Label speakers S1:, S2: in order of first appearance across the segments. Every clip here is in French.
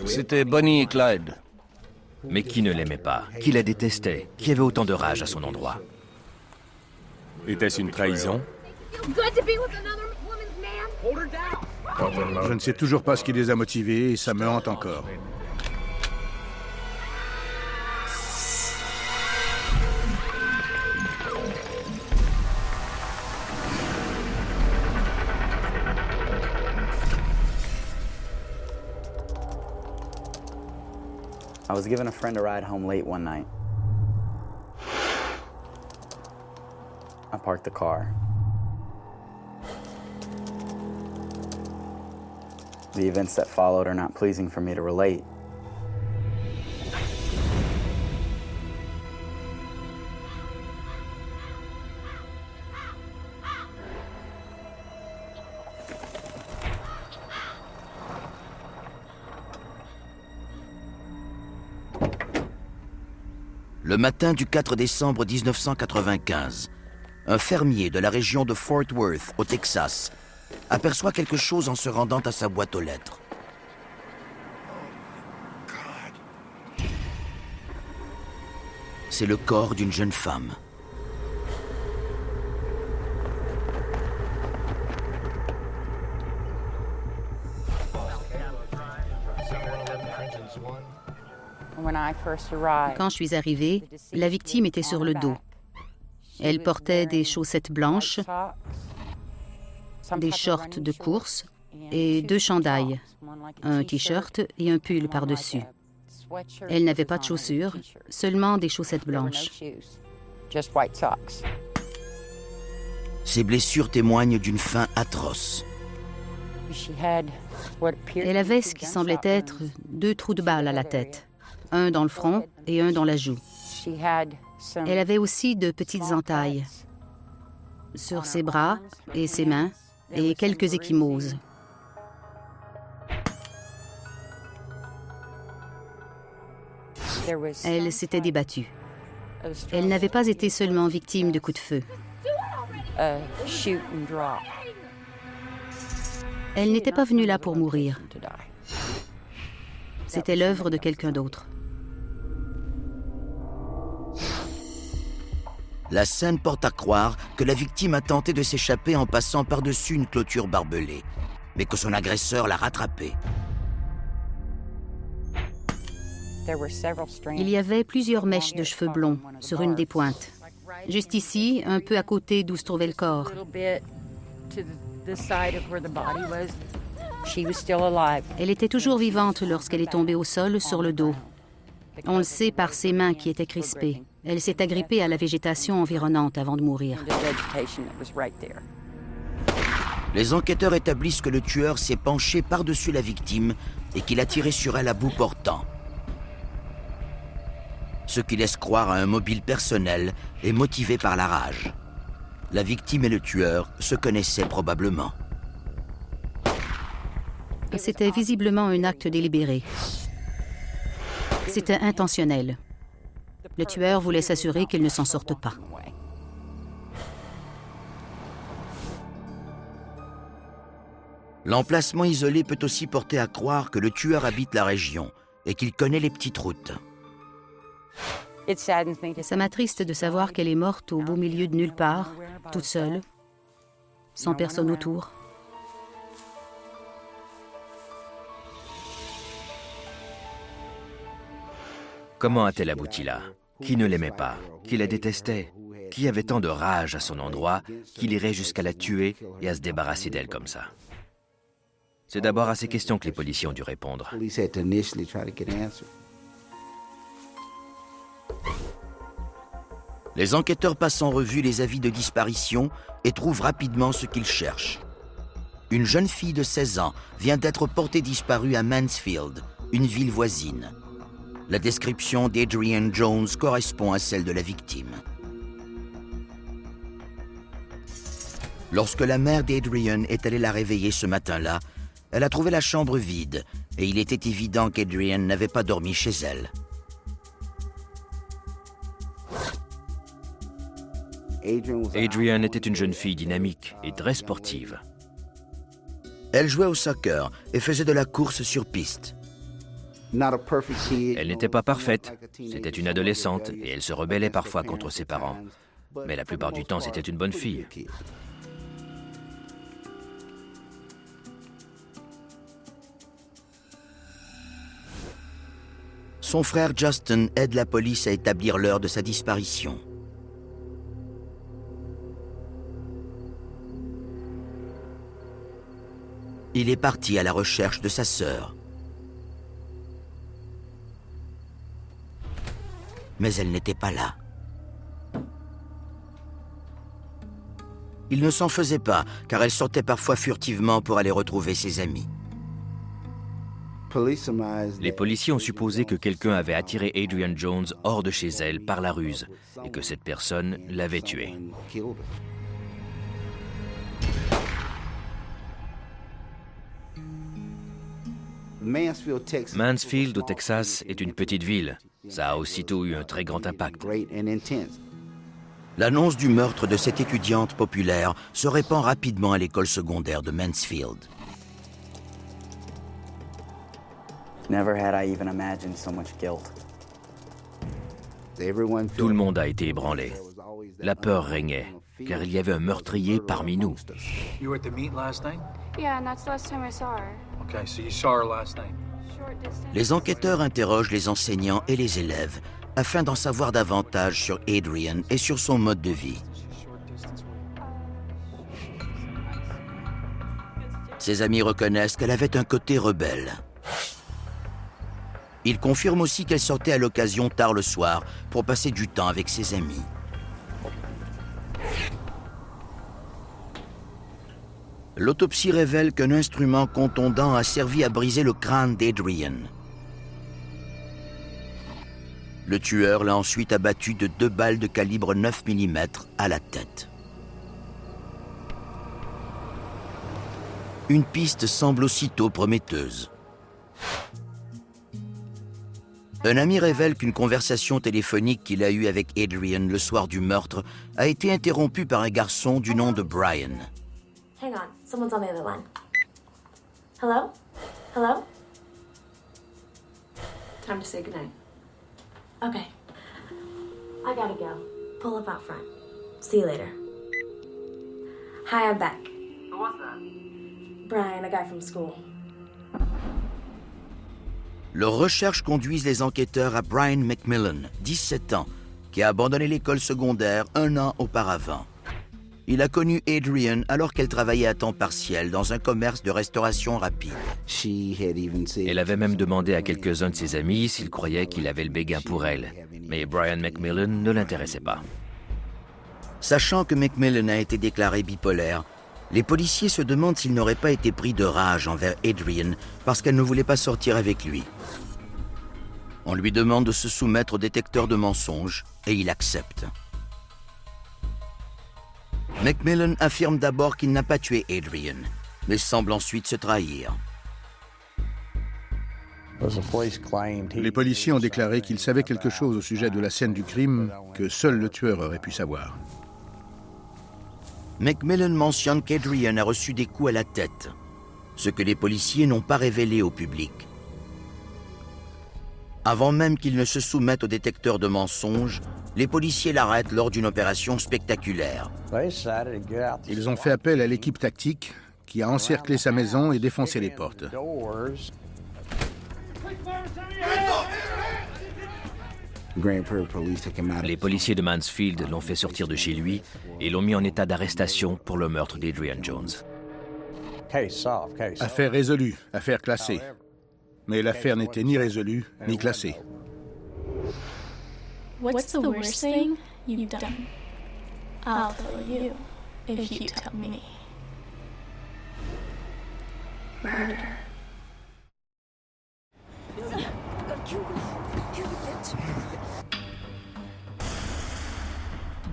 S1: C'était Bonnie et Clyde.
S2: Mais qui ne l'aimait pas? Qui la détestait? Qui avait autant de rage à son endroit?
S3: Était-ce une trahison?
S4: Je ne sais toujours pas ce qui les a motivés et ça me hante encore.
S5: I was giving a friend a ride home late one night. I parked the car. The events that followed are not pleasing for me to relate.
S6: Le matin du 4 décembre 1995, un fermier de la région de Fort Worth, au Texas, aperçoit quelque chose en se rendant à sa boîte aux lettres. C'est le corps d'une jeune femme.
S7: Quand je suis arrivée, la victime était sur le dos. Elle portait des chaussettes blanches, des shorts de course et 2 chandails, un t-shirt et un pull par-dessus. Elle n'avait pas de chaussures, seulement des chaussettes blanches.
S6: Ces blessures témoignent d'une faim atroce.
S7: Elle avait ce qui semblait être 2 trous de balles à la tête, un dans le front et un dans la joue. Elle avait aussi de petites entailles sur ses bras et ses mains et quelques ecchymoses. Elle s'était débattue. Elle n'avait pas été seulement victime de coups de feu. Elle n'était pas venue là pour mourir. C'était l'œuvre de quelqu'un d'autre.
S6: La scène porte à croire que la victime a tenté de s'échapper en passant par-dessus une clôture barbelée, mais que son agresseur l'a rattrapée.
S7: Il y avait plusieurs mèches de cheveux blonds sur une des pointes. Juste ici, un peu à côté d'où se trouvait le corps. Elle était toujours vivante lorsqu'elle est tombée au sol sur le dos. On le sait par ses mains qui étaient crispées. Elle s'est agrippée à la végétation environnante avant de mourir.
S6: Les enquêteurs établissent que le tueur s'est penché par-dessus la victime et qu'il a tiré sur elle à bout portant. Ce qui laisse croire à un mobile personnel et motivé par la rage. La victime et le tueur se connaissaient probablement.
S7: C'était visiblement un acte délibéré. C'était intentionnel. Le tueur voulait s'assurer qu'il ne s'en sorte pas.
S6: L'emplacement isolé peut aussi porter à croire que le tueur habite la région et qu'il connaît les petites routes.
S7: Ça m'attriste de savoir qu'elle est morte au beau milieu de nulle part, toute seule, sans personne autour.
S2: Comment a-t-elle abouti là? Qui ne l'aimait pas? Qui la détestait? Qui avait tant de rage à son endroit qu'il irait jusqu'à la tuer et à se débarrasser d'elle comme ça? C'est d'abord à ces questions que les policiers ont dû répondre.
S6: Les enquêteurs passent en revue les avis de disparition et trouvent rapidement ce qu'ils cherchent. Une jeune fille de 16 ans vient d'être portée disparue à Mansfield, une ville voisine. La description d'Adrienne Jones correspond à celle de la victime. Lorsque la mère d'Adrienne est allée la réveiller ce matin-là, elle a trouvé la chambre vide et il était évident qu'Adrienne n'avait pas dormi chez elle.
S2: Adrienne était une jeune fille dynamique et très sportive.
S6: Elle jouait au soccer et faisait de la course sur piste.
S2: Elle n'était pas parfaite. C'était une adolescente et elle se rebellait parfois contre ses parents. Mais la plupart du temps, c'était une bonne fille.
S6: Son frère Justin aide la police à établir l'heure de sa disparition. Il est parti à la recherche de sa sœur. Mais elle n'était pas là. Il ne s'en faisait pas, car elle sortait parfois furtivement pour aller retrouver ses amis.
S2: Les policiers ont supposé que quelqu'un avait attiré Adrienne Jones hors de chez elle par la ruse et que cette personne l'avait tuée. Mansfield, au Texas, est une petite ville. Ça a aussitôt eu un très grand impact.
S6: L'annonce du meurtre de cette étudiante populaire se répand rapidement à l'école secondaire de Mansfield.
S5: Never had I even imagined so much guilt.
S2: Tout le monde a été ébranlé. La peur régnait, car il y avait un meurtrier parmi nous.
S1: You were at the meet last night?
S8: Yeah, and that's the last time I saw her.
S1: Okay, so you saw her last night.
S8: Short distance.
S6: Les enquêteurs interrogent les enseignants et les élèves afin d'en savoir davantage sur Adrienne et sur son mode de vie. Ses amis reconnaissent qu'elle avait un côté rebelle. Ils confirment aussi qu'elle sortait à l'occasion tard le soir pour passer du temps avec ses amis. L'autopsie révèle qu'un instrument contondant a servi à briser le crâne d'Adrienne. Le tueur l'a ensuite abattu de 2 balles de calibre 9 mm à la tête. Une piste semble aussitôt prometteuse. Un ami révèle qu'une conversation téléphonique qu'il a eue avec Adrienne le soir du meurtre a été interrompue par un garçon du nom de Brian.
S9: Hang on, someone's on the other line. Hello? Hello? Time to say goodnight. Okay. I gotta go. Pull up out front. See you later. Hi, I'm back.
S10: Who was that?
S9: Brian, a guy from school.
S6: Leurs recherches conduisent les enquêteurs à Brian McMillan, 17 ans, qui a abandonné l'école secondaire 1 an auparavant. Il a connu Adrienne alors qu'elle travaillait à temps partiel dans un commerce de restauration rapide.
S2: Elle avait même demandé à quelques-uns de ses amis s'ils croyaient qu'il avait le béguin pour elle. Mais Brian McMillan ne l'intéressait pas.
S6: Sachant que McMillan a été déclaré bipolaire, les policiers se demandent s'il n'aurait pas été pris de rage envers Adrienne parce qu'elle ne voulait pas sortir avec lui. On lui demande de se soumettre au détecteur de mensonges et il accepte. McMillan affirme d'abord qu'il n'a pas tué Adrienne, mais semble ensuite se trahir.
S4: Les policiers ont déclaré qu'ils savaient quelque chose au sujet de la scène du crime que seul le tueur aurait pu savoir.
S6: McMillan mentionne qu'Adrienne a reçu des coups à la tête, ce que les policiers n'ont pas révélé au public. Avant même qu'il ne se soumette au détecteur de mensonges, les policiers l'arrêtent lors d'une opération spectaculaire.
S4: Ils ont fait appel à l'équipe tactique qui a encerclé sa maison et défoncé les portes.
S2: Les policiers de Mansfield l'ont fait sortir de chez lui et l'ont mis en état d'arrestation pour le meurtre d'Adrienne Jones.
S4: Affaire résolue, affaire classée. Mais l'affaire n'était ni résolue, ni classée.
S8: What's the worst thing you've done? I'll tell you if you tell me. Murder.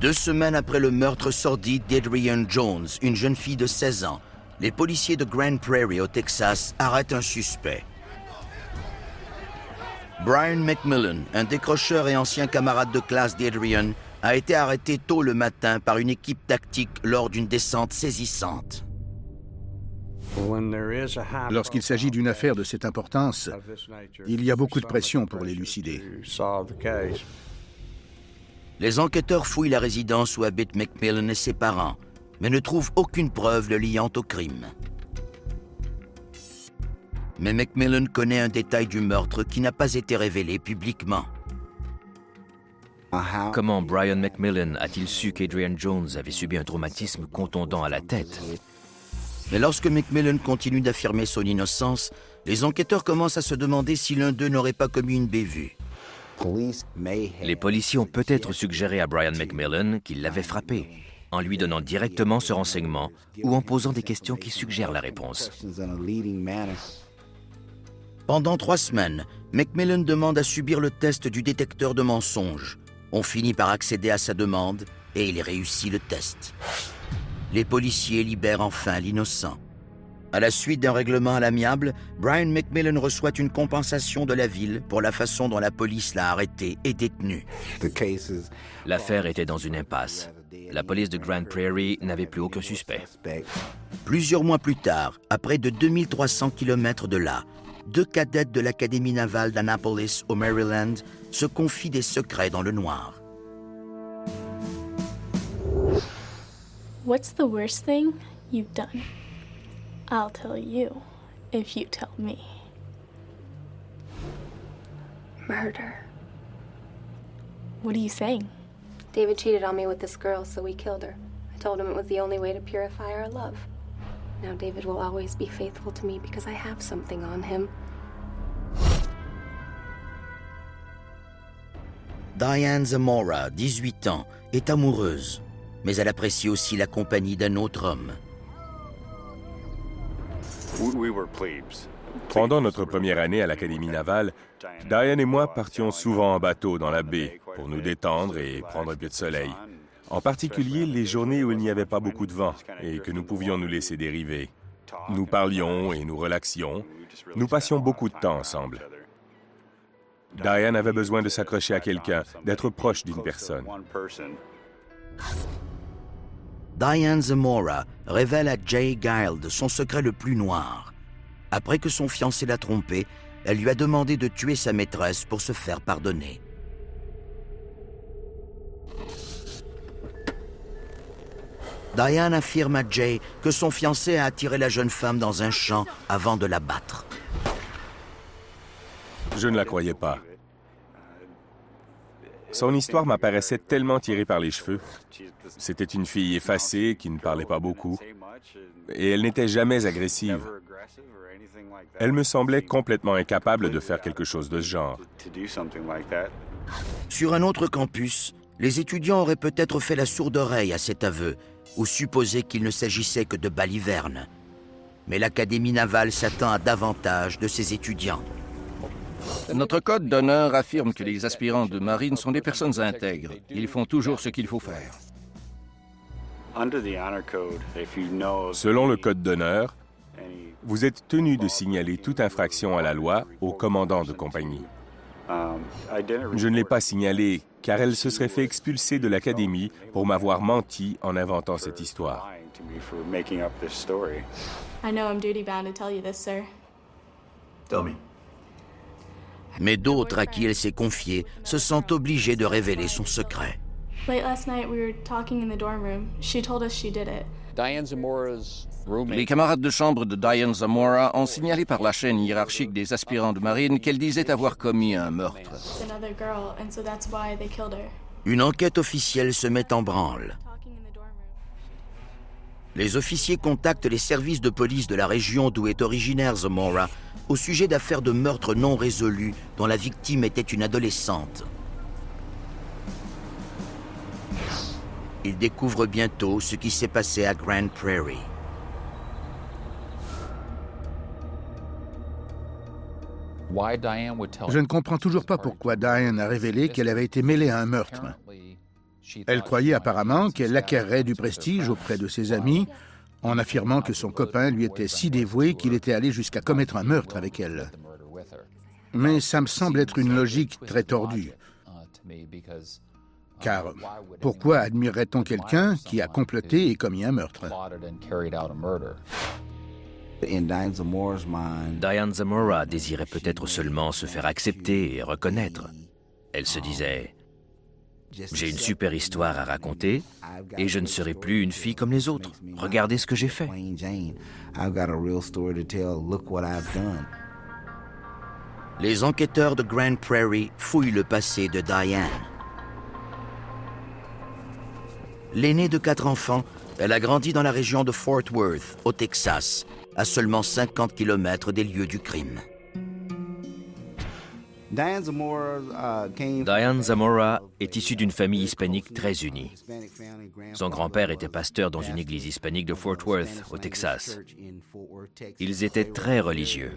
S6: 2 semaines après le meurtre sordide d'Adrienne Jones, une jeune fille de 16 ans, les policiers de Grand Prairie au Texas arrêtent un suspect. Brian McMillan, un décrocheur et ancien camarade de classe d'Adrienne, a été arrêté tôt le matin par une équipe tactique lors d'une descente saisissante.
S4: Lorsqu'il s'agit d'une affaire de cette importance, il y a beaucoup de pression pour l'élucider.
S6: Les enquêteurs fouillent la résidence où habitent Macmillan et ses parents, mais ne trouvent aucune preuve le liant au crime. Mais Macmillan connaît un détail du meurtre qui n'a pas été révélé publiquement.
S2: Comment Brian Macmillan a-t-il su qu'Adrian Jones avait subi un traumatisme contondant à la tête?
S6: Mais lorsque Macmillan continue d'affirmer son innocence, les enquêteurs commencent à se demander si l'un d'eux n'aurait pas commis une bévue.
S2: Les policiers ont peut-être suggéré à Brian Macmillan qu'il l'avait frappé, en lui donnant directement ce renseignement ou en posant des questions qui suggèrent la réponse.
S6: Pendant 3 semaines, Macmillan demande à subir le test du détecteur de mensonges. On finit par accéder à sa demande et il réussit le test. Les policiers libèrent enfin l'innocent. À la suite d'un règlement à l'amiable, Brian Macmillan reçoit une compensation de la ville pour la façon dont la police l'a arrêté et détenu.
S2: L'affaire était dans une impasse. La police de Grand Prairie n'avait plus aucun suspect.
S6: Plusieurs mois plus tard, à près de 2300 km de là, 2 cadettes de l'Académie navale d'Annapolis, au Maryland, se confient des secrets dans le noir.
S8: What's the worst thing you've done? I'll tell you if you tell me.
S9: Murder.
S8: What are you saying?
S9: David cheated on me with this girl, so we killed her. I told him it was the only way to purify our love. Now David will always be faithful to me because I have something on him.
S6: Diane Zamora, 18 ans, est amoureuse, mais elle apprécie aussi la compagnie d'un autre homme.
S3: Pendant notre première année à l'Académie navale, Diane et moi partions souvent en bateau dans la baie pour nous détendre et prendre un peu de soleil. En particulier les journées où il n'y avait pas beaucoup de vent et que nous pouvions nous laisser dériver. Nous parlions et nous relaxions. Nous passions beaucoup de temps ensemble. Diane avait besoin de s'accrocher à quelqu'un, d'être proche d'une personne.
S6: Diane Zamora révèle à Jay Guild son secret le plus noir. Après que son fiancé l'a trompée, elle lui a demandé de tuer sa maîtresse pour se faire pardonner. Diane affirme à Jay que son fiancé a attiré la jeune femme dans un champ avant de la battre.
S3: Je ne la croyais pas. Son histoire m'apparaissait tellement tirée par les cheveux. C'était une fille effacée qui ne parlait pas beaucoup. Et elle n'était jamais agressive. Elle me semblait complètement incapable de faire quelque chose de ce genre.
S6: Sur un autre campus, les étudiants auraient peut-être fait la sourde oreille à cet aveu ou supposé qu'il ne s'agissait que de balivernes. Mais l'Académie navale s'attend à davantage de ses étudiants.
S11: Notre code d'honneur affirme que les aspirants de marine sont des personnes intègres. Ils font toujours ce qu'il faut faire.
S3: Selon le code d'honneur, vous êtes tenu de signaler toute infraction à la loi au commandant de compagnie. Je ne l'ai pas signalé car elle se serait fait expulser de l'Académie pour m'avoir menti en inventant cette histoire.
S8: I know I'm duty-bound to tell you this, sir.
S1: Tell me.
S6: Mais d'autres à qui elle s'est confiée se sentent obligés de révéler son secret.
S8: Late last night, we were talking in the dorm room. She told us she did it.
S11: Les camarades de chambre de Diane Zamora ont signalé par la chaîne hiérarchique des aspirants de marine qu'elle disait avoir commis un meurtre.
S8: Another girl, and so that's why they killed her.
S6: Une enquête officielle se met en branle.
S8: Talking in the dorm room.
S6: Les officiers contactent les services de police de la région d'où est originaire Zamora au sujet d'affaires de meurtre non résolues dont la victime était une adolescente. Ils découvrent bientôt ce qui s'est passé à Grand Prairie.
S4: Je ne comprends toujours pas pourquoi Diane a révélé qu'elle avait été mêlée à un meurtre. Elle croyait apparemment qu'elle acquerrait du prestige auprès de ses amis en affirmant que son copain lui était si dévoué qu'il était allé jusqu'à commettre un meurtre avec elle. Mais ça me semble être une logique très tordue. Car pourquoi admirerait-on quelqu'un qui a comploté et commis un meurtre?
S2: Diane Zamora désirait peut-être seulement se faire accepter et reconnaître. Elle se disait « J'ai une super histoire à raconter et je ne serai plus une fille comme les autres. Regardez ce que j'ai fait. »
S6: Les enquêteurs de Grand Prairie fouillent le passé de Diane. L'aînée de 4 enfants, elle a grandi dans la région de Fort Worth, au Texas, à seulement 50 km des lieux du crime.
S2: Diane Zamora est issue d'une famille hispanique très unie. Son grand-père était pasteur dans une église hispanique de Fort Worth, au Texas. Ils étaient très religieux.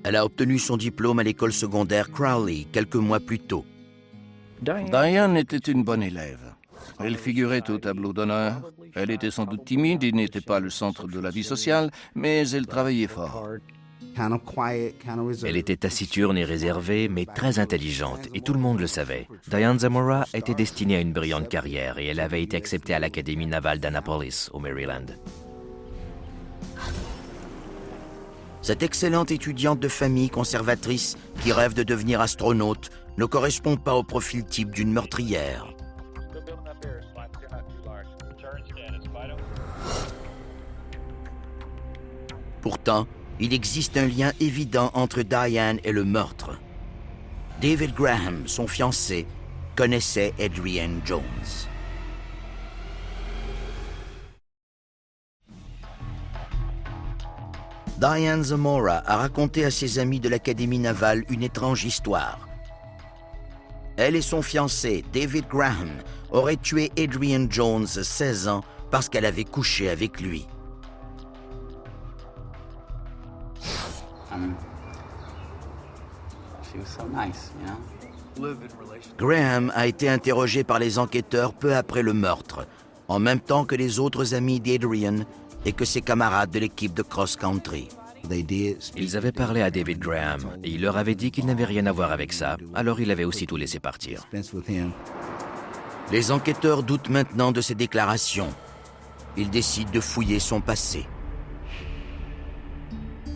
S6: Elle a obtenu son diplôme à l'école secondaire Crowley quelques mois plus tôt.
S11: Diane était une bonne élève. Elle figurait au tableau d'honneur. Elle était sans doute timide et n'était pas le centre de la vie sociale, mais elle travaillait fort.
S2: Elle était taciturne et réservée, mais très intelligente, et tout le monde le savait. Diane Zamora était destinée à une brillante carrière et elle avait été acceptée à l'Académie navale d'Annapolis, au Maryland.
S6: Cette excellente étudiante de famille conservatrice qui rêve de devenir astronaute ne correspond pas au profil type d'une meurtrière. Pourtant, il existe un lien évident entre Diane et le meurtre. David Graham, son fiancé, connaissait Adrienne Jones. Diane Zamora a raconté à ses amis de l'Académie navale une étrange histoire. Elle et son fiancé, David Graham, auraient tué Adrienne Jones, 16 ans, parce qu'elle avait couché avec lui. Graham a été interrogé par les enquêteurs peu après le meurtre, en même temps que les autres amis d'Adrienne et que ses camarades de l'équipe de cross-country.
S2: Ils avaient parlé à David Graham et il leur avait dit qu'il n'avait rien à voir avec ça, alors il avait aussitôt laissé partir.
S6: Les enquêteurs doutent maintenant de ses déclarations. Ils décident de fouiller son passé.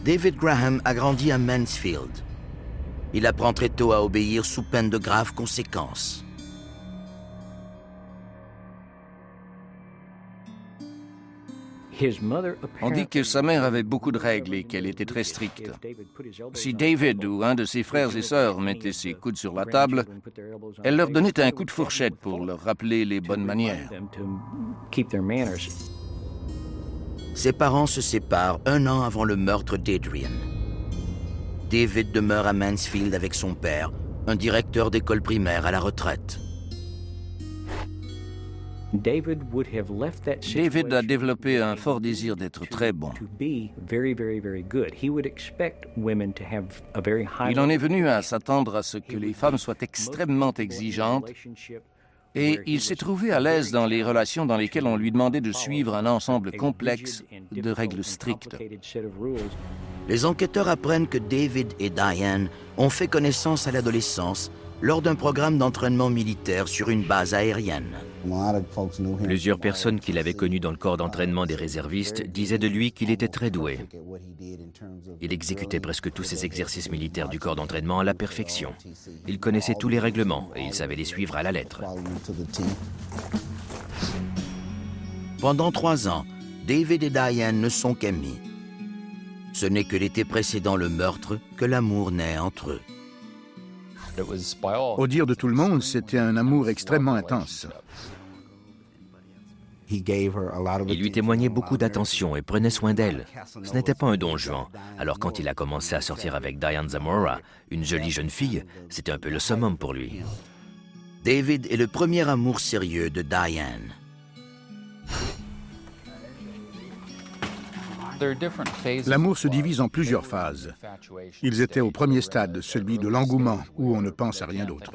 S6: David Graham a grandi à Mansfield. Il apprend très tôt à obéir sous peine de graves conséquences.
S11: On dit que sa mère avait beaucoup de règles et qu'elle était très stricte. Si David ou un de ses frères et sœurs mettait ses coudes sur la table, elle leur donnait un coup de fourchette pour leur rappeler les bonnes manières.
S6: Ses parents se séparent 1 an avant le meurtre d'Adrienne. David demeure à Mansfield avec son père, un directeur d'école primaire à la retraite.
S11: David a développé un fort désir d'être très bon. Il en est venu à s'attendre à ce que les femmes soient extrêmement exigeantes et il s'est trouvé à l'aise dans les relations dans lesquelles on lui demandait de suivre un ensemble complexe de règles strictes.
S6: Les enquêteurs apprennent que David et Diane ont fait connaissance à l'adolescence lors d'un programme d'entraînement militaire sur une base aérienne.
S2: Plusieurs personnes qu'il avait connues dans le corps d'entraînement des réservistes disaient de lui qu'il était très doué. Il exécutait presque tous ses exercices militaires du corps d'entraînement à la perfection. Il connaissait tous les règlements et il savait les suivre à la lettre.
S6: Pendant 3 ans, David et Diane ne sont qu'amis. Ce n'est que l'été précédant le meurtre que l'amour naît entre eux.
S4: Au dire de tout le monde, c'était un amour extrêmement intense.
S2: Il lui témoignait beaucoup d'attention et prenait soin d'elle. Ce n'était pas un don Juan. Alors quand il a commencé à sortir avec Diane Zamora, une jolie jeune fille, c'était un peu le summum pour lui.
S6: David est le premier amour sérieux de Diane.
S4: L'amour se divise en plusieurs phases. Ils étaient au premier stade, celui de l'engouement, où on ne pense à rien d'autre.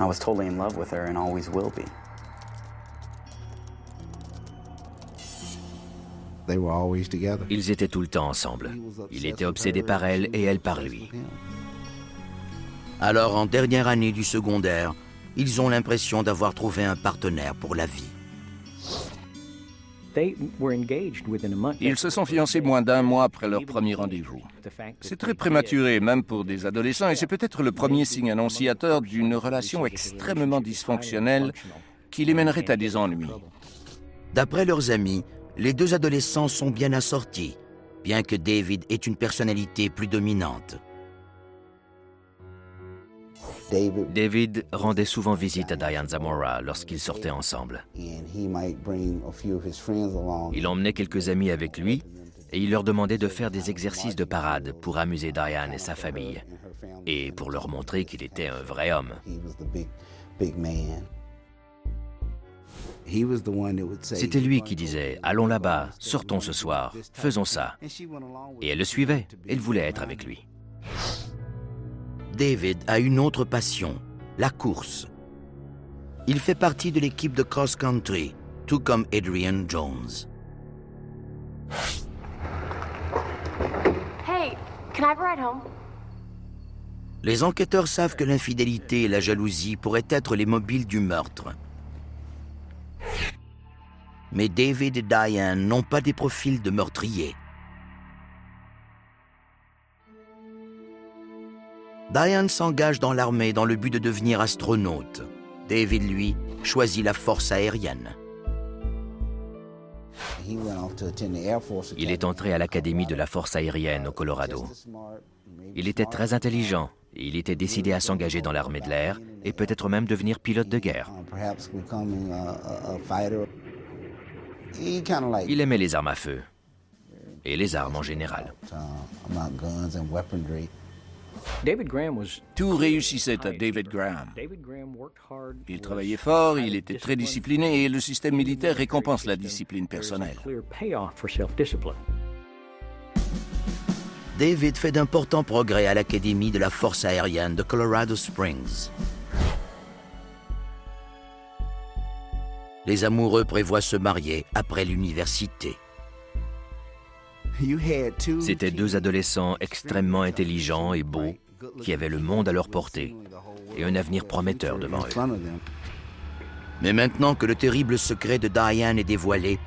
S5: I was totally in love with her and always will be.
S2: Ils étaient tout le temps ensemble. Il était obsédé par elle et elle par lui.
S6: Alors, en dernière année du secondaire, ils ont l'impression d'avoir trouvé un partenaire pour la vie.
S11: Ils se sont fiancés moins d'un mois après leur premier rendez-vous. C'est très prématuré, même pour des adolescents, et c'est peut-être le premier signe annonciateur d'une relation extrêmement dysfonctionnelle qui les mènerait à des ennuis.
S6: D'après leurs amis, les deux adolescents sont bien assortis, bien que David ait une personnalité plus dominante.
S2: David rendait souvent visite à Diane Zamora lorsqu'ils sortaient ensemble. Il emmenait quelques amis avec lui et il leur demandait de faire des exercices de parade pour amuser Diane et sa famille et pour leur montrer qu'il était un vrai homme. C'était lui qui disait « Allons là-bas, sortons ce soir, faisons ça ». Et elle le suivait, elle voulait être avec lui.
S6: David a une autre passion, la course. Il fait partie de l'équipe de cross-country, tout comme Adrian Jones.
S9: Hey, can I have a ride home?
S6: Les enquêteurs savent que l'infidélité et la jalousie pourraient être les mobiles du meurtre. Mais David et Diane n'ont pas des profils de meurtriers. Diane s'engage dans l'armée dans le but de devenir astronaute. David, lui, choisit la force aérienne.
S2: Il est entré à l'Académie de la force aérienne au Colorado. Il était très intelligent et il était décidé à s'engager dans l'armée de l'air et peut-être même devenir pilote de guerre. Il aimait les armes à feu et les armes en général.
S11: Tout réussissait à David Graham. Il travaillait fort, il était très discipliné et le système militaire récompense la discipline personnelle.
S6: David fait d'importants progrès à l'Académie de la force aérienne de Colorado Springs. Les amoureux prévoient se marier après l'université.
S2: C'étaient deux adolescents extrêmement intelligents et beaux qui avaient le monde à leur portée et un avenir prometteur devant eux.
S6: Mais maintenant que le terrible secret de Diane est dévoilé,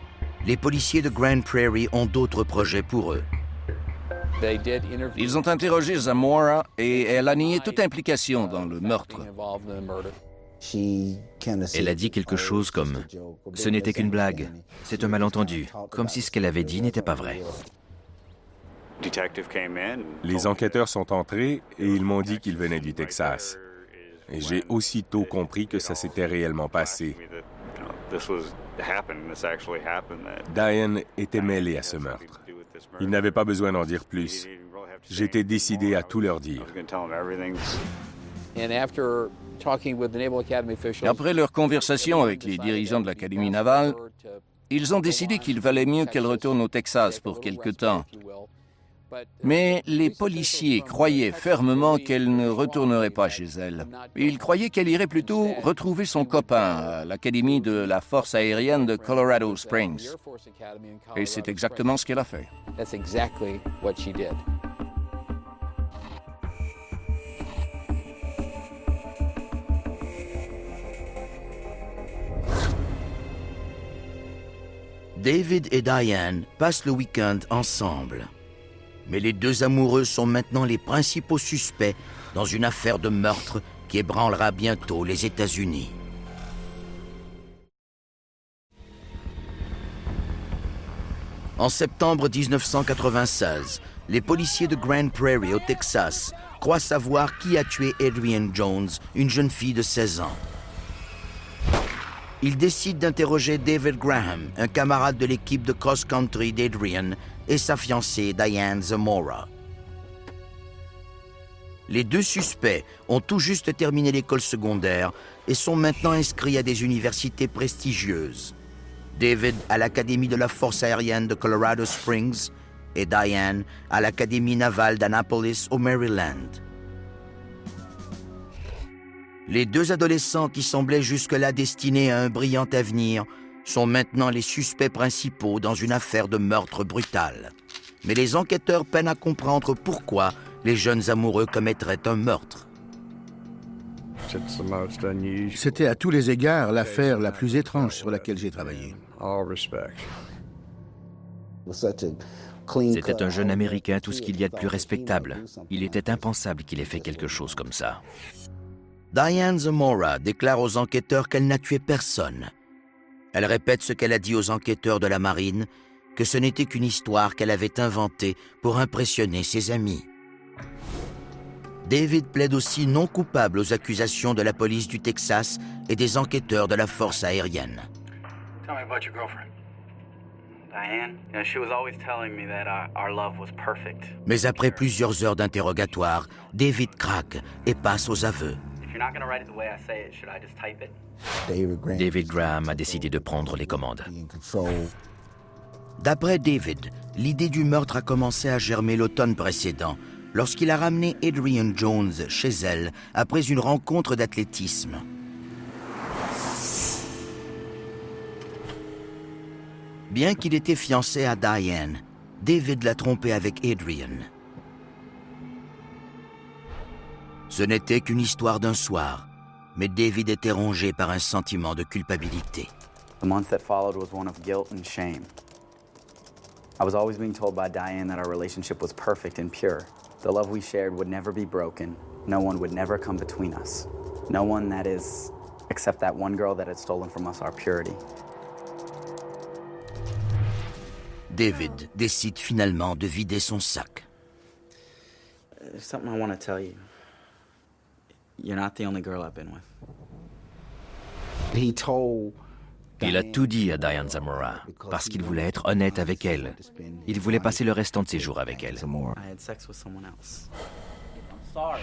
S6: les policiers de Grand Prairie ont d'autres projets pour eux.
S11: Ils ont interrogé Zamora et elle a nié toute implication dans le meurtre.
S2: Elle a dit quelque chose comme « Ce n'était qu'une blague, c'est un malentendu », comme si ce qu'elle avait dit n'était pas vrai.
S3: Les enquêteurs sont entrés et ils m'ont dit qu'ils venaient du Texas. Et j'ai aussitôt compris que ça s'était réellement passé. Diane était mêlée à ce meurtre. Ils n'avaient pas besoin d'en dire plus. J'étais décidé à tout leur dire.
S11: Après leur conversation avec les dirigeants de l'Académie navale, ils ont décidé qu'il valait mieux qu'elle retourne au Texas pour quelque temps. Mais les policiers croyaient fermement qu'elle ne retournerait pas chez elle. Ils croyaient qu'elle irait plutôt retrouver son copain à l'Académie de la force aérienne de Colorado Springs. Et c'est exactement ce qu'elle a fait.
S6: David et Diane passent le week-end ensemble. Mais les deux amoureux sont maintenant les principaux suspects dans une affaire de meurtre qui ébranlera bientôt les États-Unis. En septembre 1996, les policiers de Grand Prairie au Texas croient savoir qui a tué Adrian Jones, une jeune fille de 16 ans. Ils décident d'interroger David Graham, un camarade de l'équipe de cross-country d'Adrian, et sa fiancée Diane Zamora. Les deux suspects ont tout juste terminé l'école secondaire et sont maintenant inscrits à des universités prestigieuses. David à l'Académie de la force aérienne de Colorado Springs et Diane à l'Académie navale d'Annapolis au Maryland. Les deux adolescents qui semblaient jusque-là destinés à un brillant avenir sont maintenant les suspects principaux dans une affaire de meurtre brutal. Mais les enquêteurs peinent à comprendre pourquoi les jeunes amoureux commettraient un meurtre.
S4: C'était à tous les égards l'affaire la plus étrange sur laquelle j'ai travaillé.
S2: C'était un jeune Américain, tout ce qu'il y a de plus respectable. Il était impensable qu'il ait fait quelque chose comme ça.
S6: Diane Zamora déclare aux enquêteurs qu'elle n'a tué personne. Elle répète ce qu'elle a dit aux enquêteurs de la marine, que ce n'était qu'une histoire qu'elle avait inventée pour impressionner ses amis. David plaide aussi non coupable aux accusations de la police du Texas et des enquêteurs de la force aérienne.
S5: Tell me about your girlfriend. Diane, she was always telling me that our love was perfect.
S6: Mais après plusieurs heures d'interrogatoire, David craque et passe aux aveux.
S5: If you're not going to write it the way I say it, should I just type it?
S2: David Graham a décidé de prendre les commandes.
S6: D'après David, l'idée du meurtre a commencé à germer l'automne précédent, lorsqu'il a ramené Adrienne Jones chez elle après une rencontre d'athlétisme. Bien qu'il était fiancé à Diane, David l'a trompée avec Adrienne. Ce n'était qu'une histoire d'un soir, mais David était rongé par un sentiment de culpabilité.
S5: The month that followed was one of guilt and shame. I was always being told by Diane that our relationship was perfect and pure. The love we shared would never be broken. No one would never come between us. No one, that is, except that one girl that had stolen from us our purity.
S6: David décide finalement de vider son sac.
S5: There's something I want to tell you. You're not the only girl I've been with.
S2: Il a tout dit à Diane Zamora, parce qu'il voulait être honnête avec elle. Il voulait passer le restant de ses jours avec elle.
S5: I had sex with someone else.
S10: I'm sorry.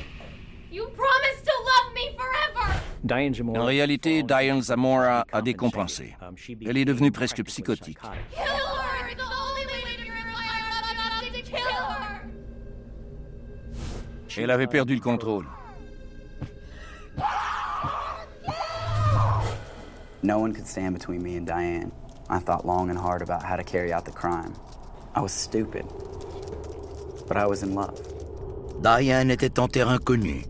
S10: You promised to love me forever!
S11: En réalité, Diane Zamora a décompensé. Elle est devenue presque psychotique.
S10: Kill her! The only way to purify our love is to kill her!
S11: Elle avait perdu le contrôle.
S5: No one could stand between me and Diane. I thought long and hard about how to carry out the crime. I was stupid, but I was in love.
S6: Diane était en terrain connu.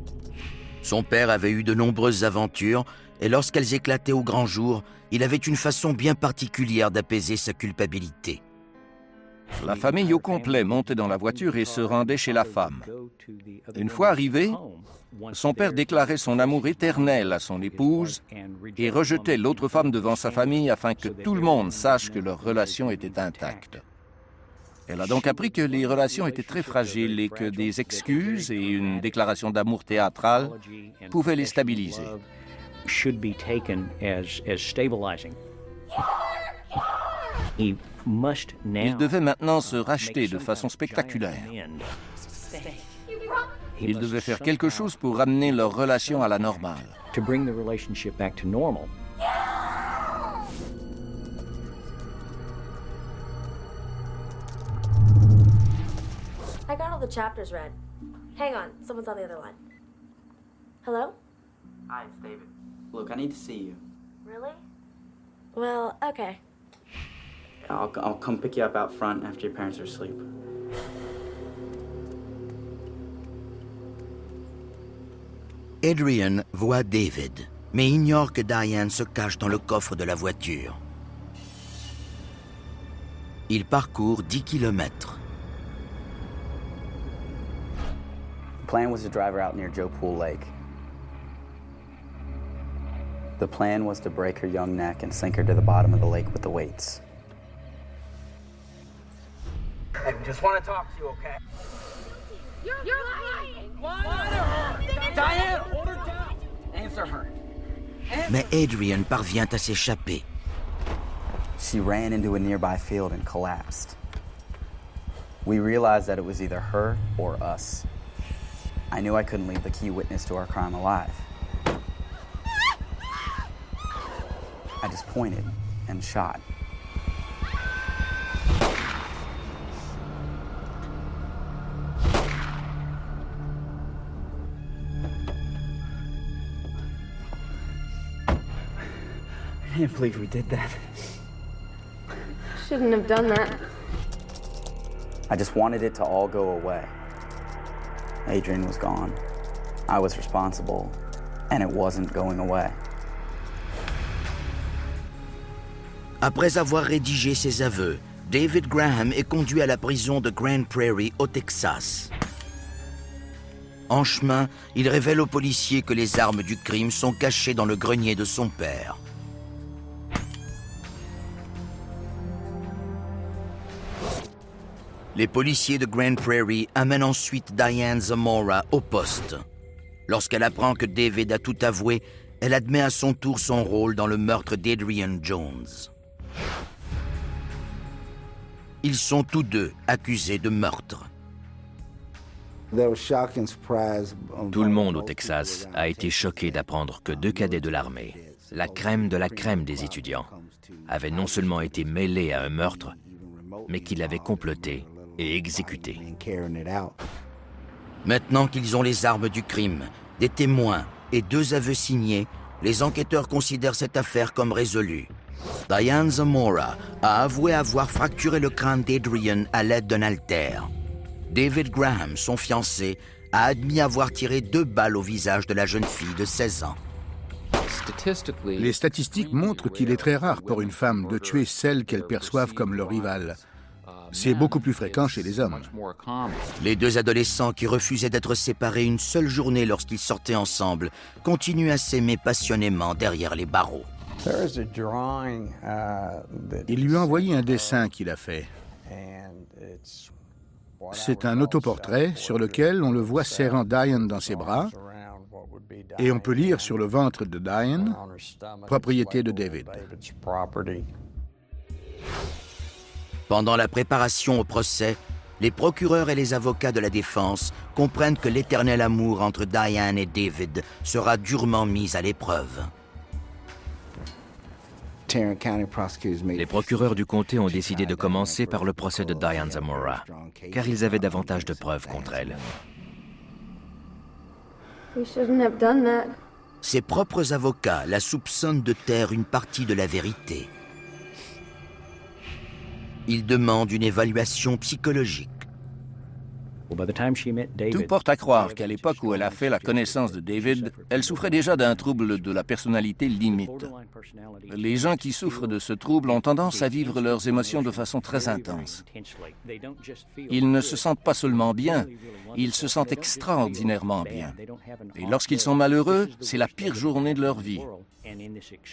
S6: Son père avait eu de nombreuses aventures et lorsqu'elles éclataient au grand jour, il avait une façon bien particulière d'apaiser sa culpabilité.
S11: La famille au complet montait dans la voiture et se rendait chez la femme. Une fois arrivé, son père déclarait son amour éternel à son épouse et rejetait l'autre femme devant sa famille afin que tout le monde sache que leur relation était intacte. Elle a donc appris que les relations étaient très fragiles et que des excuses et une déclaration d'amour théâtrale pouvaient les stabiliser. Il devait maintenant se racheter de façon spectaculaire. Il devait faire quelque chose pour ramener leur relation à la normale.
S12: I got all the chapters read. Hang on, someone's on the other line. Hello?
S5: Hi, it's David. Look, I need to see you.
S12: Really? Well, okay.
S5: I'll come pick you up out front after your parents are asleep.
S6: Adrienne voit David, mais ignore que Diane se cache dans le coffre de la voiture. Il parcourt 10 kilomètres.
S5: The plan was to drive her out near Joe Pool Lake. The plan was to break her young neck and sink her to the bottom of the lake with the weights.
S10: I just want to talk to you, okay? You're lying! Lie to her! Diane, hold her down! Answer her.
S6: Mais Adrienne parvient à s'échapper.
S5: She ran into a nearby field and collapsed. We realized that it was either her or us. I knew I couldn't leave the key witness to our crime alive. I just pointed and shot. I can't believe we did that.
S9: Shouldn't have done that.
S5: I just wanted it to all go away. Adrienne was gone. I was responsible, and it wasn't going away.
S6: Après avoir rédigé ses aveux, David Graham est conduit à la prison de Grand Prairie au Texas. En chemin, il révèle aux policiers que les armes du crime sont cachées dans le grenier de son père. Les policiers de Grand Prairie amènent ensuite Diane Zamora au poste. Lorsqu'elle apprend que David a tout avoué, elle admet à son tour son rôle dans le meurtre d'Adrian Jones. Ils sont tous deux accusés de meurtre.
S2: Tout le monde au Texas a été choqué d'apprendre que 2 cadets de l'armée, la crème de la crème des étudiants, avaient non seulement été mêlés à un meurtre, mais qu'ils l'avaient comploté et exécuté.
S6: Maintenant qu'ils ont les armes du crime, des témoins et 2 aveux signés, les enquêteurs considèrent cette affaire comme résolue. Diane Zamora a avoué avoir fracturé le crâne d'Adrian à l'aide d'un haltère. David Graham, son fiancé, a admis avoir tiré 2 balles au visage de la jeune fille de 16 ans.
S4: Les statistiques montrent qu'il est très rare pour une femme de tuer celle qu'elle perçoive comme leur rivale. C'est beaucoup plus fréquent chez les hommes.
S6: Les 2 adolescents qui refusaient d'être séparés une seule journée lorsqu'ils sortaient ensemble continuent à s'aimer passionnément derrière les barreaux.
S4: Il lui a envoyé un dessin qu'il a fait. C'est un autoportrait sur lequel on le voit serrant Diane dans ses bras et on peut lire sur le ventre de Diane, propriété de David.
S6: Pendant la préparation au procès, les procureurs et les avocats de la défense comprennent que l'éternel amour entre Diane et David sera durement mis à l'épreuve.
S2: Les procureurs du comté ont décidé de commencer par le procès de Diane Zamora, car ils avaient davantage de preuves contre elle.
S6: Ses propres avocats la soupçonnent de taire une partie de la vérité. Ils demandent une évaluation psychologique.
S11: Tout porte à croire qu'à l'époque où elle a fait la connaissance de David, elle souffrait déjà d'un trouble de la personnalité limite. Les gens qui souffrent de ce trouble ont tendance à vivre leurs émotions de façon très intense. Ils ne se sentent pas seulement bien, ils se sentent extraordinairement bien. Et lorsqu'ils sont malheureux, c'est la pire journée de leur vie.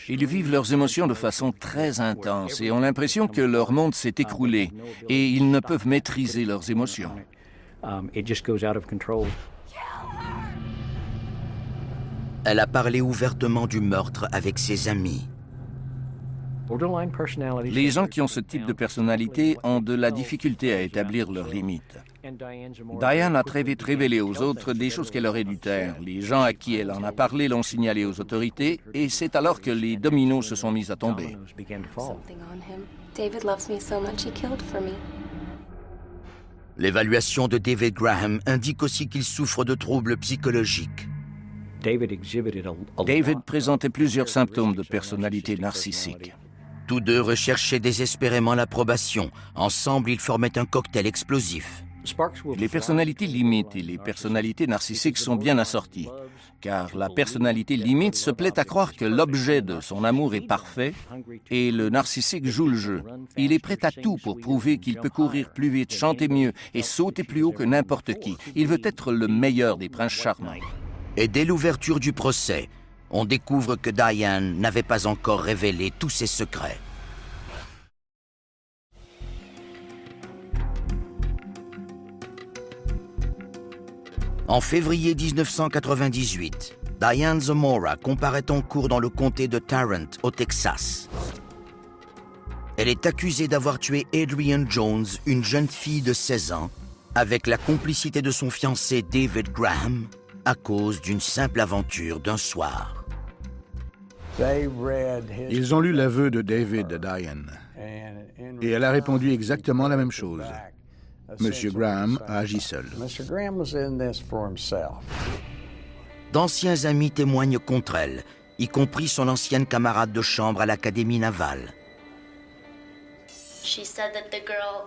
S11: Ils vivent leurs émotions de façon très intense et ont l'impression que leur monde s'est écroulé et ils ne peuvent maîtriser leurs émotions.
S6: Elle a parlé ouvertement du meurtre avec ses amis.
S11: Les gens qui ont ce type de personnalité ont de la difficulté à établir leurs limites. Diane a très vite révélé aux autres des choses qu'elle aurait dû taire. Les gens à qui elle en a parlé l'ont signalé aux autorités et c'est alors que les dominos se sont mis à tomber.
S6: L'évaluation de David Graham indique aussi qu'il souffre de troubles psychologiques.
S11: David présentait plusieurs symptômes de personnalité narcissique.
S6: Tous 2 recherchaient désespérément l'approbation. Ensemble, ils formaient un cocktail explosif.
S11: Les personnalités limites et les personnalités narcissiques sont bien assorties, car la personnalité limite se plaît à croire que l'objet de son amour est parfait et le narcissique joue le jeu. Il est prêt à tout pour prouver qu'il peut courir plus vite, chanter mieux et sauter plus haut que n'importe qui. Il veut être le meilleur des princes charmants.
S6: Et dès l'ouverture du procès, on découvre que Diane n'avait pas encore révélé tous ses secrets. En février 1998, Diane Zamora comparaît en cours dans le comté de Tarrant, au Texas. Elle est accusée d'avoir tué Adrian Jones, une jeune fille de 16 ans, avec la complicité de son fiancé David Graham, à cause d'une simple aventure d'un soir.
S4: Ils ont lu l'aveu de David à Diane, et elle a répondu exactement la même chose. Monsieur Graham a agi seul.
S6: D'anciens amis témoignent contre elle, y compris son ancienne camarade de chambre à l'Académie navale.
S12: She said that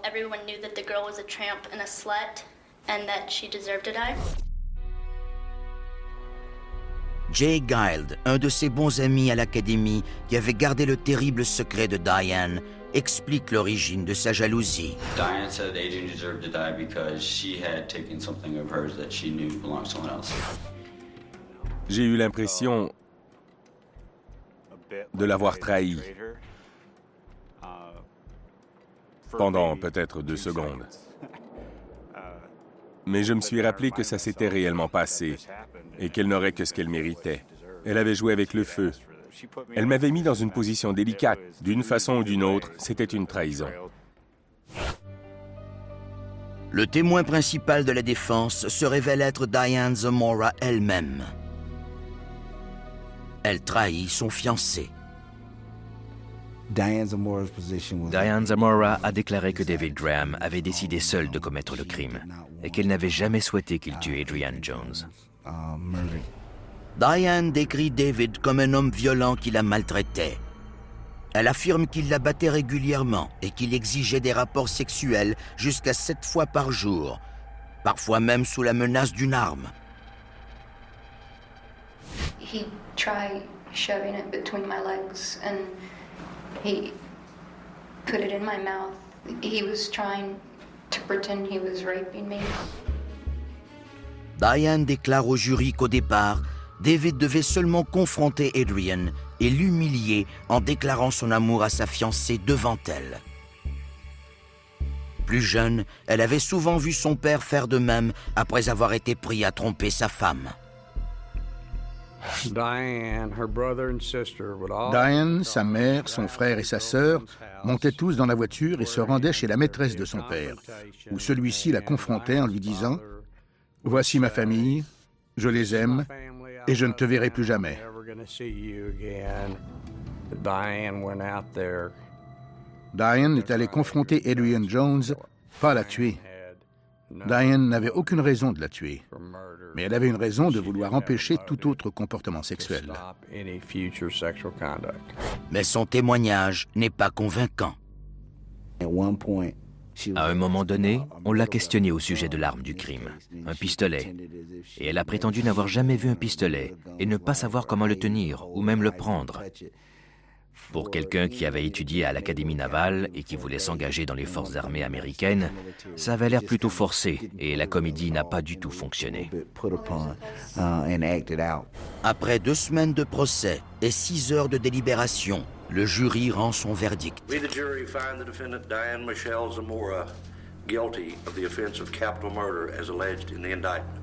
S12: everyone knew that the girl was a tramp and a slut, and that she deserved to die.
S6: Jay Guild, un de ses bons amis à l'académie qui avait gardé le terrible secret de Diane, explique l'origine de sa jalousie.
S13: Diane said Adrian deserved to die because she had taken something of hers that she knew belonged to someone else.
S3: J'ai eu l'impression de l'avoir trahi pendant peut-être 2 secondes. Mais je me suis rappelé que ça s'était réellement passé et qu'elle n'aurait que ce qu'elle méritait. Elle avait joué avec le feu. Elle m'avait mis dans une position délicate. D'une façon ou d'une autre, c'était une trahison.
S6: Le témoin principal de la défense se révèle être Diane Zamora elle-même. Elle trahit son fiancé.
S2: Diane Zamora a déclaré que David Graham avait décidé seul de commettre le crime et qu'elle n'avait jamais souhaité qu'il tue Adrian Jones.
S6: Diane décrit David comme un homme violent qui la maltraitait. Elle affirme qu'il la battait régulièrement et qu'il exigeait des rapports sexuels jusqu'à 7 fois par jour, parfois même sous la menace d'une arme.
S9: He tried shoving it between my legs and he put it in my mouth. He was trying to pretend he was raping me.
S6: Diane déclare au jury qu'au départ, David devait seulement confronter Adrian et l'humilier en déclarant son amour à sa fiancée devant elle. Plus jeune, elle avait souvent vu son père faire de même après avoir été pris à tromper sa femme.
S4: Diane, sa mère, son frère et sa sœur montaient tous dans la voiture et se rendaient chez la maîtresse de son père, où celui-ci la confrontait en lui disant « Voici ma famille, je les aime et je ne te verrai plus jamais. » Diane est allée confronter Adrian Jones, pas la tuer. Diane n'avait aucune raison de la tuer, mais elle avait une raison de vouloir empêcher tout autre comportement sexuel.
S6: Mais son témoignage n'est pas convaincant.
S2: À un moment donné, on l'a questionnée au sujet de l'arme du crime, un pistolet, et elle a prétendu n'avoir jamais vu un pistolet et ne pas savoir comment le tenir ou même le prendre. Pour quelqu'un qui avait étudié à l'Académie navale et qui voulait s'engager dans les forces armées américaines, ça avait l'air plutôt forcé et la comédie n'a pas du tout fonctionné.
S6: Après 2 semaines de procès et 6 heures de délibération, le jury rend son verdict.
S14: We, the jury, find the defendant Diane Michelle Zamora guilty of the offense of capital murder as alleged in the indictment.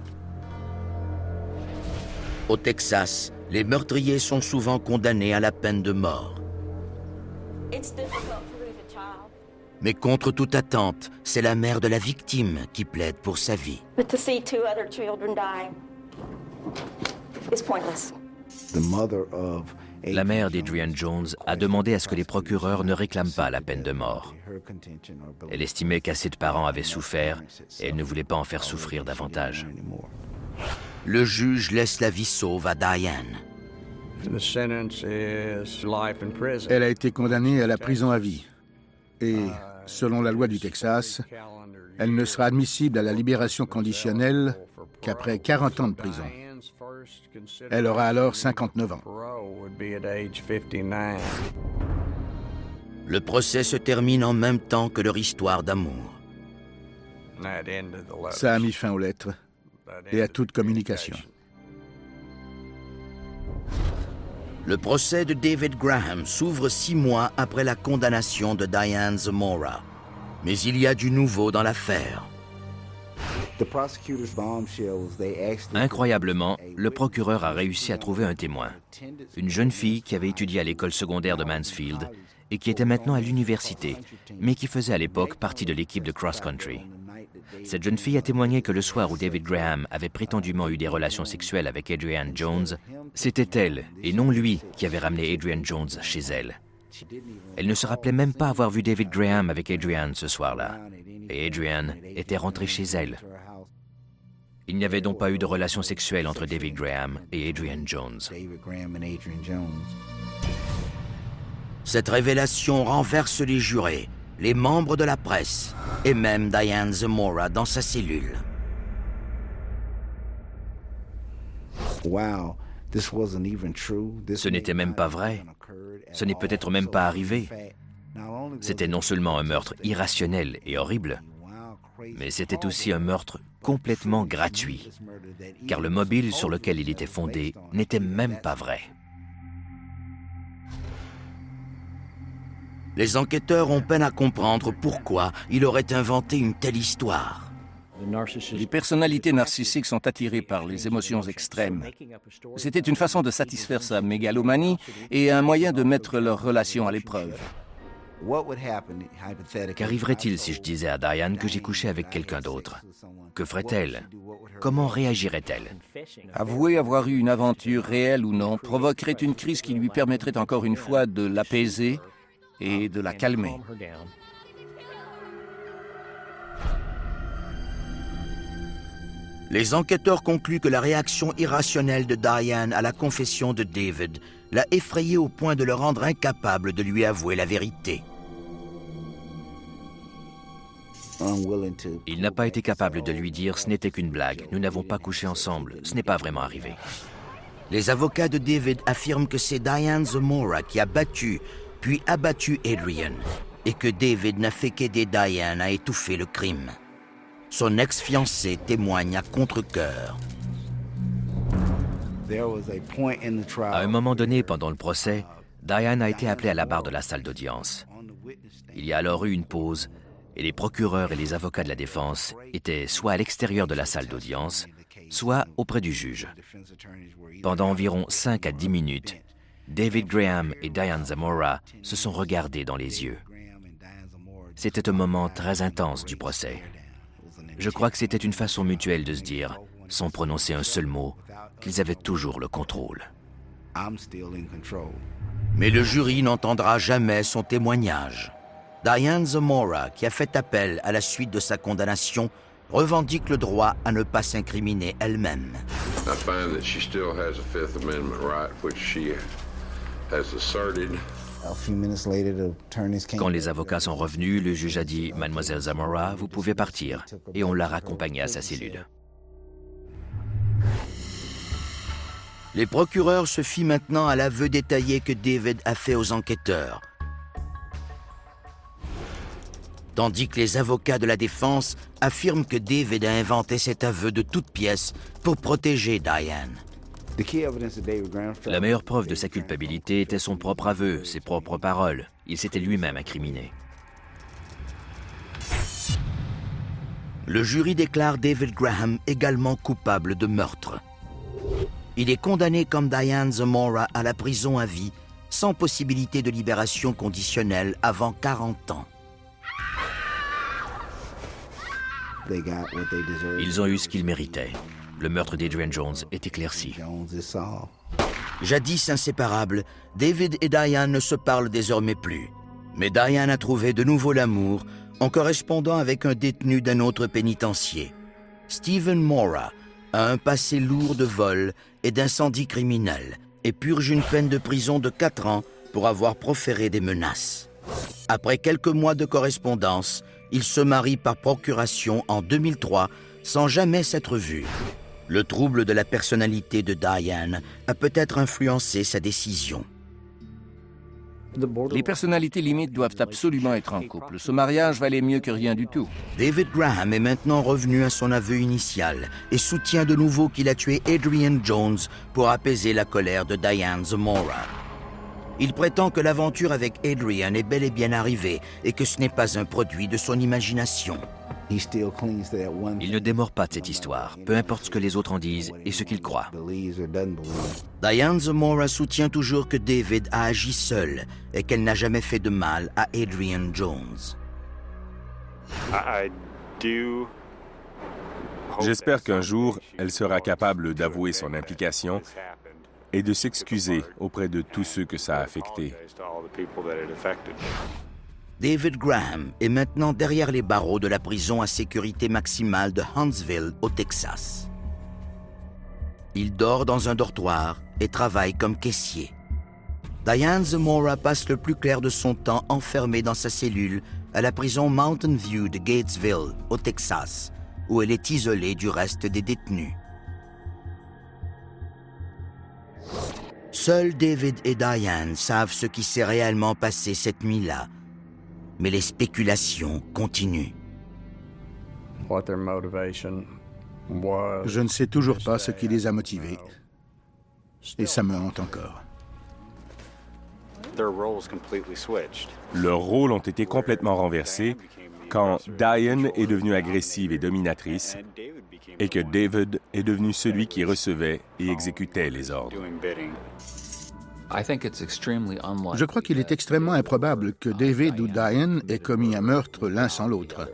S6: Au Texas, les meurtriers sont souvent condamnés à la peine de mort. Mais contre toute attente, c'est la mère de la victime qui plaide pour sa vie.
S12: But to see 2 other children die is pointless.
S2: La mère d'Adrian Jones a demandé à ce que les procureurs ne réclament pas la peine de mort. Elle estimait qu'assez de parents avaient souffert et elle ne voulait pas en faire souffrir davantage.
S6: Le juge laisse la vie sauve à Diane.
S4: Elle a été condamnée à la prison à vie. Et, selon la loi du Texas, elle ne sera admissible à la libération conditionnelle qu'après 40 ans de prison. Elle aura alors 59 ans.
S6: Le procès se termine en même temps que leur histoire d'amour.
S4: Ça a mis fin aux lettres et à toute communication.
S6: Le procès de David Graham s'ouvre 6 mois après la condamnation de Diane Zamora. Mais il y a du nouveau dans l'affaire.
S2: Incroyablement, le procureur a réussi à trouver un témoin. Une jeune fille qui avait étudié à l'école secondaire de Mansfield et qui était maintenant à l'université, mais qui faisait à l'époque partie de l'équipe de cross-country. Cette jeune fille a témoigné que le soir où David Graham avait prétendument eu des relations sexuelles avec Adrian Jones, c'était elle, et non lui, qui avait ramené Adrian Jones chez elle. Elle ne se rappelait même pas avoir vu David Graham avec Adrian ce soir-là. Et Adrian était rentré chez elle. Il n'y avait donc pas eu de relation sexuelle entre David Graham et Adrian Jones.
S6: Cette révélation renverse les jurés, les membres de la presse et même Diane Zamora dans sa cellule.
S2: Ce n'était même pas vrai. Ce n'est peut-être même pas arrivé. C'était non seulement un meurtre irrationnel et horrible, mais c'était aussi un meurtre complètement gratuit, car le mobile sur lequel il était fondé n'était même pas vrai.
S6: Les enquêteurs ont peine à comprendre pourquoi il aurait inventé une telle histoire.
S11: Les personnalités narcissiques sont attirées par les émotions extrêmes. C'était une façon de satisfaire sa mégalomanie et un moyen de mettre leur relation à l'épreuve.
S2: Qu'arriverait-il si je disais à Diane que j'ai couché avec quelqu'un d'autre? Que ferait-elle? Comment réagirait-elle?
S11: Avouer avoir eu une aventure réelle ou non provoquerait une crise qui lui permettrait encore une fois de l'apaiser et de la calmer.
S6: Les enquêteurs concluent que la réaction irrationnelle de Diane à la confession de David l'a effrayé au point de le rendre incapable de lui avouer la vérité.
S2: Il n'a pas été capable de lui dire « ce n'était qu'une blague, nous n'avons pas couché ensemble, ce n'est pas vraiment arrivé ».
S6: Les avocats de David affirment que c'est Diane Zamora qui a battu puis abattu Adrian et que David n'a fait qu'aider Diane à étouffer le crime. Son ex-fiancé témoigne à contre-cœur.
S2: À un moment donné, pendant le procès, Diane a été appelée à la barre de la salle d'audience. Il y a alors eu une pause et les procureurs et les avocats de la défense étaient soit à l'extérieur de la salle d'audience, soit auprès du juge. Pendant environ 5 à 10 minutes, David Graham et Diane Zamora se sont regardés dans les yeux. C'était un moment très intense du procès. Je crois que c'était une façon mutuelle de se dire, sans prononcer un seul mot, qu'ils avaient toujours le contrôle.
S6: Mais le jury n'entendra jamais son témoignage. Diane Zamora, qui a fait appel à la suite de sa condamnation, revendique le droit à ne pas s'incriminer elle-même.
S2: Quand les avocats sont revenus, le juge a dit « Mademoiselle Zamora, vous pouvez partir » et on l'a raccompagnée à sa cellule.
S6: Les procureurs se fient maintenant à l'aveu détaillé que David a fait aux enquêteurs, tandis que les avocats de la défense affirment que David a inventé cet aveu de toutes pièces pour protéger Diane.
S2: La meilleure preuve de sa culpabilité était son propre aveu, ses propres paroles. Il s'était lui-même incriminé.
S6: Le jury déclare David Graham également coupable de meurtre. Il est condamné comme Diane Zamora à la prison à vie, sans possibilité de libération conditionnelle avant 40 ans.
S2: Ils ont eu ce qu'ils méritaient. Le meurtre d'Adrian Jones est éclairci.
S6: Jadis inséparables, David et Diane ne se parlent désormais plus. Mais Diane a trouvé de nouveau l'amour en correspondant avec un détenu d'un autre pénitencier. Stephen Mora a un passé lourd de vol et d'incendie criminel et purge une peine de prison de 4 ans pour avoir proféré des menaces. Après quelques mois de correspondance, il se marie par procuration en 2003 sans jamais s'être vu. Le trouble de la personnalité de Diane a peut-être influencé sa décision.
S11: Les personnalités limites doivent absolument être en couple. Ce mariage valait mieux que rien du tout.
S6: David Graham est maintenant revenu à son aveu initial et soutient de nouveau qu'il a tué Adrian Jones pour apaiser la colère de Diane Zamora. Il prétend que l'aventure avec Adrian est bel et bien arrivée et que ce n'est pas un produit de son imagination.
S2: Il ne démord pas de cette histoire, peu importe ce que les autres en disent et ce qu'ils croient.
S6: Diane Zamora soutient toujours que David a agi seul et qu'elle n'a jamais fait de mal à Adrian Jones.
S3: J'espère qu'un jour, elle sera capable d'avouer son implication et de s'excuser auprès de tous ceux que ça a affecté.
S6: David Graham est maintenant derrière les barreaux de la prison à sécurité maximale de Huntsville, au Texas. Il dort dans un dortoir et travaille comme caissier. Diane Zamora passe le plus clair de son temps enfermée dans sa cellule à la prison Mountain View de Gatesville, au Texas, où elle est isolée du reste des détenus. Seuls David et Diane savent ce qui s'est réellement passé cette nuit-là. Mais les spéculations continuent.
S4: Je ne sais toujours pas ce qui les a motivés. Et ça me hante encore.
S3: Leurs rôles ont été complètement renversés quand Diane est devenue agressive et dominatrice et que David est devenu celui qui recevait et exécutait les ordres.
S4: Je crois qu'il est extrêmement improbable que David ou Diane aient commis un meurtre l'un sans l'autre.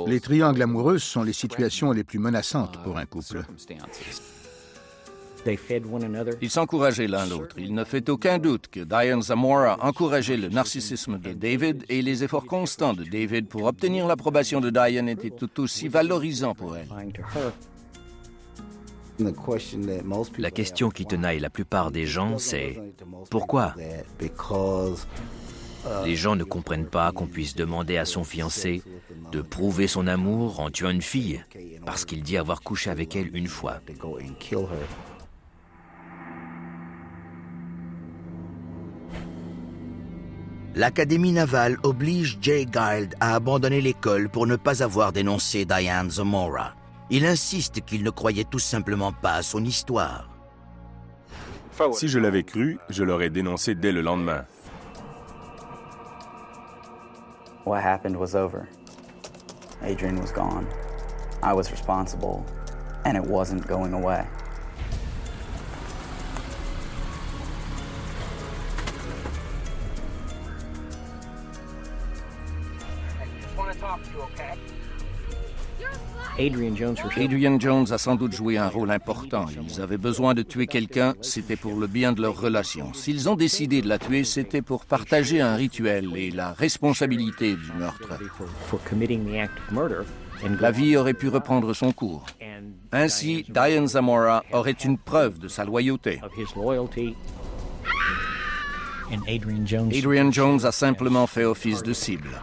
S4: Les triangles amoureux sont les situations les plus menaçantes pour un couple.
S11: Ils s'encourageaient l'un l'autre. Il ne fait aucun doute que Diane Zamora encourageait le narcissisme de David et les efforts constants de David pour obtenir l'approbation de Diane étaient tout aussi valorisants pour elle.
S2: La question qui tenaille la plupart des gens, c'est « Pourquoi ?» Les gens ne comprennent pas qu'on puisse demander à son fiancé de prouver son amour en tuant une fille parce qu'il dit avoir couché avec elle une fois.
S6: L'Académie navale oblige Jay Giles à abandonner l'école pour ne pas avoir dénoncé Diane Zamora. Il insiste qu'il ne croyait tout simplement pas à son histoire.
S3: Si je l'avais cru, je l'aurais dénoncé dès le lendemain.
S5: What happened was over. Adrian was gone. I was responsible, and it wasn't going away.
S11: Adrian Jones a sans doute joué un rôle important. Ils avaient besoin de tuer quelqu'un, c'était pour le bien de leur relation. S'ils ont décidé de la tuer, c'était pour partager un rituel et la responsabilité du meurtre. La vie aurait pu reprendre son cours. Ainsi, Diane Zamora aurait une preuve de sa loyauté. Adrian Jones a simplement fait office de cible.